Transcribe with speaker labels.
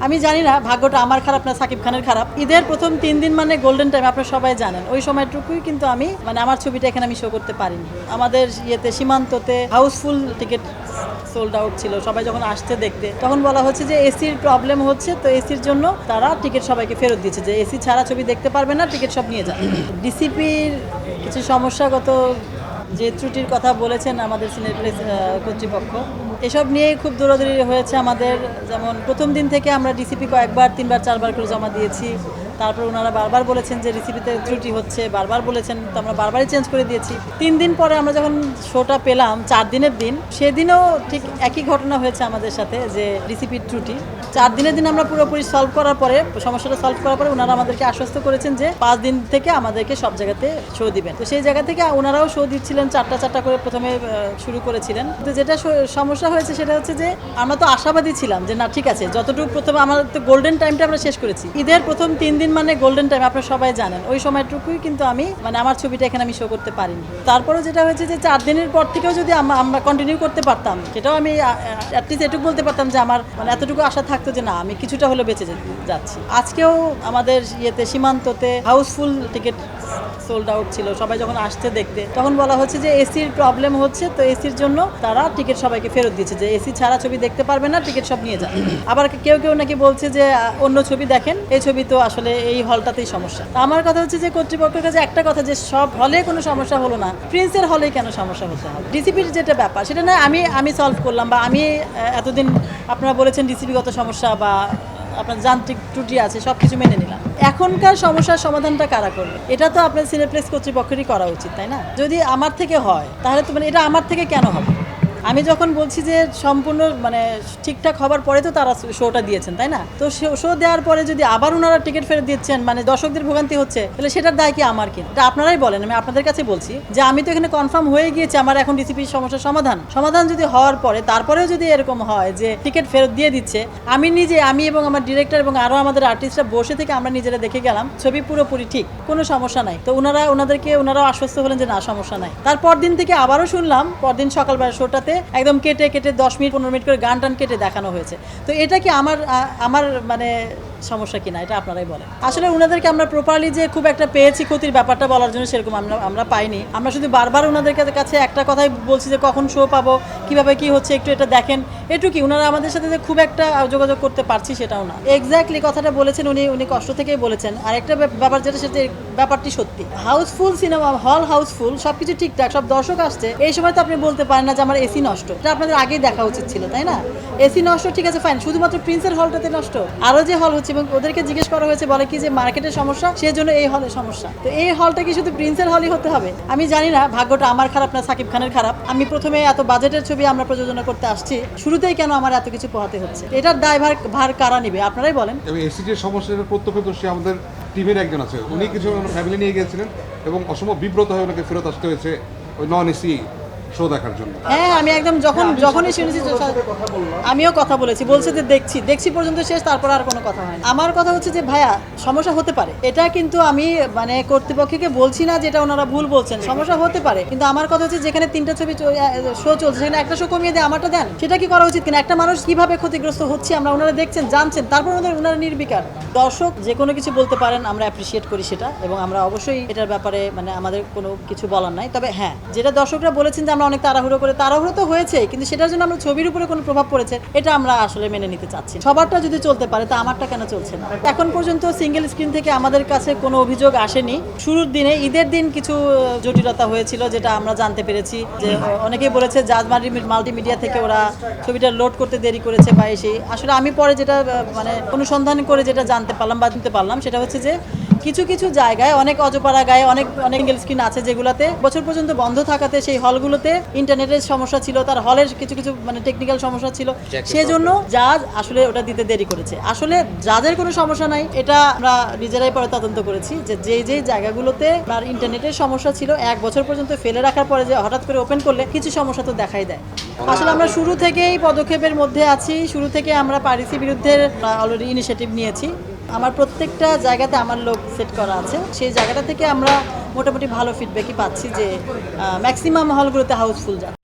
Speaker 1: আমি জানি না ভাগ্যটা আমার খারাপ না সাকিব খানের খারাপ। ঈদের প্রথম 3 দিন মানে গোল্ডেন টাইম, আপনারা সবাই জানেন। ওই সময়টুকুই কিন্তু আমি আমার ছবিটা এখানে আমি শো করতে পারিনি। আমাদের সীমান্ততে হাউসফুল টিকিট সোল্ড আউট ছিল। সবাই যখন আসছে দেখতে, তখন বলা হচ্ছে যে এসির প্রবলেম হচ্ছে, তো এসির জন্য তারা টিকিট সবাইকে ফেরত দিয়েছে, যে এসি ছাড়া ছবি দেখতে পারবে না, টিকিট সব নিয়ে যান। ডিসিপির কিছু সমস্যাগত যে ত্রুটির কথা বলেছেন আমাদের সিনেপ্লেক্স কর্তৃপক্ষ, এসব নিয়ে খুব দৌড়াদৌড়ি হয়েছে আমাদের। যেমন প্রথম দিন থেকে আমরা ডিসিপি কয়েকবার 3বার 4বার করে জমা দিয়েছি। তারপর ওনারা বারবার বলেছেন যে রিসিপিতে ত্রুটি হচ্ছে, বারবার বলেছেন, তো আমরা বারবারই চেঞ্জ করে দিয়েছি। 3 দিন পরে আমরা যখন শোটা পেলাম 4 দিনের দিন, সেদিনও ঠিক একই ঘটনা হয়েছে আমাদের সাথে, যে রিসিপির ত্রুটি। 4 দিনের দিন আমরা পুরোপুরি সলভ করার পরে, সমস্যাটা সলভ করার পরে ওনারা আমাদেরকে আশ্বস্ত করেছেন যে 5 দিন থেকে আমাদেরকে সব জায়গাতে শো দিবেন। তো সেই জায়গা থেকে ওনারাও শো দিচ্ছিলেন, 4টা করে প্রথমে শুরু করেছিলেন। তো যেটা সমস্যা হয়েছে সেটা হচ্ছে যে আমরা তো আশাবাদী ছিলাম যে না ঠিক আছে, যতটুকু প্রথমে আমাদের তো গোল্ডেন টাইমটা আমরা শেষ করেছি। ঈদের প্রথম 3 দিন মানে গোল্ডেন টাইম, আপনারা সবাই জানেন। ওই সময়টুকুই কিন্তু আমি আমার ছবিটা এখানে আমি শো করতে পারিনি। তারপরে যেটা হয়েছে যে 4 দিনের পর থেকেও যদি আমরা কন্টিনিউ করতে পারতাম, সেটাও আমি অ্যাটলিস্ট এটুকু বলতে পারতাম যে আমার এতটুকু আশা থাকতো যে না, আমি কিছুটা হলে বেঁচে যাচ্ছি। আজকেও আমাদের সীমান্ততে হাউসফুল টিকিট সোল্ড আউট ছিল। সবাই যখন আসছে দেখতে, তখন বলা হচ্ছে যে এসির প্রবলেম হচ্ছে, তো এসির জন্য তারা টিকিট সবাইকে ফেরত দিয়েছে, যে এসি ছাড়া ছবি দেখতে পারবে না, টিকিট সব নিয়ে যান। আবার কেউ নাকি বলছে যে অন্য ছবি দেখেন, এই ছবি তো আসলে এই হলটাতেই সমস্যা। আমার কথা হচ্ছে যে কর্তৃপক্ষের কাছে একটা কথা, যে সব হলে কোনো সমস্যা হলো না, প্রিন্সের হলে কেন সমস্যা হতে হবে? ডিসিপির যেটা ব্যাপার সেটা না আমি সলভ করলাম, বা আমি এতদিন আপনারা বলেছেন ডিসিপিগত সমস্যা বা আপনার যান্ত্রিক ত্রুটি আছে, সব কিছু মেনে নিলাম। এখনকার সমস্যার সমাধানটা কারা করবে? এটা তো আপনার সিনেপ্লেক্স কর্তৃপক্ষেরই করা উচিত, তাই না? যদি আমার থেকে হয় তাহলে তো এটা আমার থেকে কেন হবে? আমি যখন বলছি যে সম্পূর্ণ ঠিকঠাক হবার পরে তো তারা শোটা দিয়েছেন, তাই না? তো শো দেওয়ার পরে যদি আবার ওনারা টিকিট ফেরত দিচ্ছেন, দর্শকদের ভোগান্তি হচ্ছে, তাহলে সেটার দায় কি আমার কিনা? এটা আপনারাই বলেন। আমি আপনাদের কাছে বলছি যে আমি তো এখানে কনফার্ম হয়ে গিয়েছি আমার এখন ডিসিপির সমস্যার সমাধান যদি হওয়ার পরে তারপরেও যদি এরকম হয় যে টিকিট ফেরত দিয়ে দিচ্ছে, আমি এবং আমার ডিরেক্টর এবং আরও আমাদের আর্টিস্টরা বসে থেকে আমরা নিজেরা দেখে গেলাম ছবি পুরোপুরি ঠিক, কোনো সমস্যা নাই। তো ওনারাও আশ্বস্ত হলেন যে না, সমস্যা নাই। তারপর দিন থেকে আবারও শুনলাম, পরদিন সকালবেলা শোটাতে একদম কেটে 10 মিনিট 15 মিনিট করে গান কেটে দেখানো হয়েছে। তো এটা কি আমার সমস্যা কিনা? এটা আপনারাই বলেন। আসলে ওনাদেরকে আমরা প্রপারলি যে খুব একটা পেয়েছি ক্ষতির ব্যাপারটা বলার জন্য সেরকম আমরা পাইনি। আমরা শুধু বারবার ওনাদের কাছে একটা কথাই বলছি যে কখন শো পাবো, কিভাবে কি হচ্ছে একটু এটা দেখেন, এটুকুই। ওনারা আমাদের সাথে যে খুব একটা যোগাযোগ করতে পারছি সেটাও না। এক্স্যাক্টলি কথাটা বলেছেন উনি কষ্ট থেকেই বলেছেন। আর একটা ব্যাপার যেটা, সেটা ব্যাপারটি সত্যি, হাউসফুল সিনেমা হল, হাউসফুল, সবকিছু ঠিকঠাক, সব দর্শক আসছে, এই সময় তো আপনি বলতে পারেন না যে আমার এসি নষ্ট। এটা আপনাদের আগেই দেখা উচিত ছিল, তাই না? এসি নষ্ট, ঠিক আছে, ফাইন, শুধুমাত্র প্রিন্সের হলটাতে নষ্ট, আরও যে হল হচ্ছে, এবং ওদেরকে জিজ্ঞেস করা হয়েছে, বলে কি যে মার্কেটের সমস্যা, সেজন্য এই হলের সমস্যা। তো এই হলটা কি শুধু প্রিন্সের হলই হতে হবে? আমি জানি না ভাগ্যটা আমার খারাপ না সাকিব খানের খারাপ। আমি প্রথমে এত বাজেটের ছবি আমরা প্রযোজনা করতে আসছি, শুরুতেই কেন আমার এত কিছু পোহাতে হচ্ছে? এটার ভার কারা নিবে? আপনারাই বলেন।
Speaker 2: এসিটির সমস্যার প্রত্যক্ষদর্শী আমাদের টিমের একজন আছে, উনি কিছু ফ্যামিলি নিয়ে গিয়েছিলেন এবং অসম্ভব বিব্রত হয়ে ওনাকে ফেরত আসতে হয়েছে ওই নন এসি শো দেখার জন্য।
Speaker 1: হ্যাঁ, আমি একদম যখনই শুনেছি আমিও কথা বলেছি, বলছে যে দেখছি পর্যন্ত শেষ, তারপর আর কোনো কথা হয় না। আমার কথা হচ্ছে যে ভাইয়া, সমস্যা হতে পারে, এটা কিন্তু আমি কর্তৃপক্ষকে বলছি না যেটা ওনারা ভুল বলছেন, সমস্যা হতে পারে। কিন্তু আমার কথা হচ্ছে যেখানে 3টা ছবি শো চলছে, সেখানে একটা শো কমিয়ে দিয়ে আমারটা দেন, সেটা কি করা উচিত কিনা? একটা মানুষ কিভাবে ক্ষতিগ্রস্ত হচ্ছে ওনারা দেখছেন, জানছেন, তারপর ওনারা নির্বিকার। দর্শক যে কোনো কিছু বলতে পারেন, আমরা অ্যাপ্রিসিয়েট করি সেটা, এবং আমরা অবশ্যই এটার ব্যাপারে আমাদের কোনো কিছু বলার নাই। তবে হ্যাঁ, যেটা দর্শকরা বলেছেন যে আমরা অনেক তাড়াহুড়ো তো হয়েছে, কিন্তু সেটার জন্য আমরা ছবির উপরে কোনো প্রভাব পড়েছে, এটা আমরা আসলে মেনে নিতে চাচ্ছি। সবারটা যদি চলতে পারে, তা আমারটা কেন চলছে না? এখন পর্যন্ত সিঙ্গেল স্ক্রিন থেকে আমাদের কাছে কোনো অভিযোগ আসেনি। শুরুর দিনে ঈদের দিন কিছু জটিলতা হয়েছিল, যেটা আমরা জানতে পেরেছি, যে অনেকেই বলেছে জাজ মাল্টিমিডিয়া থেকে ওরা ছবিটা লোড করতে দেরি করেছে বা এসে। আসলে আমি পরে যেটা অনুসন্ধান করে যেটা জানতে পারলাম সেটা হচ্ছে যে কিছু জায়গায়, অনেক অজপাড়া গায়ে অনেক সিঙ্গেল স্ক্রিন আছে যেগুলোতে বছর পর্যন্ত বন্ধ থাকাতে সেই হলগুলোতে ইন্টারনেটের সমস্যা ছিল, তার হলের কিছু টেকনিক্যাল সমস্যা ছিল, সেজন্য জাজ আসলে ওটা দিতে দেরি করেছে। আসলে জাজের কোনো সমস্যা নাই, এটা আমরা নিজেরাই পরে তদন্ত করেছি যে যেই জায়গাগুলোতে তার ইন্টারনেটের সমস্যা ছিল 1 বছর পর্যন্ত ফেলে রাখার পরে যে হঠাৎ করে ওপেন করলে কিছু সমস্যা তো দেখাই দেয়। আসলে আমরা শুরু থেকেই পদক্ষেপের মধ্যে আছি, শুরু থেকে আমরা পাইরেসি বিরুদ্ধে অলরেডি ইনিশিয়েটিভ নিয়েছি। আমার প্রত্যেকটা জায়গাতে আমার লোক সেট করা আছে, সেই জায়গাটা থেকে আমরা মোটামুটি ভালো ফিডব্যাকই পাচ্ছি যে ম্যাক্সিমাম হলগুলোতে হাউসফুল যাচ্ছে।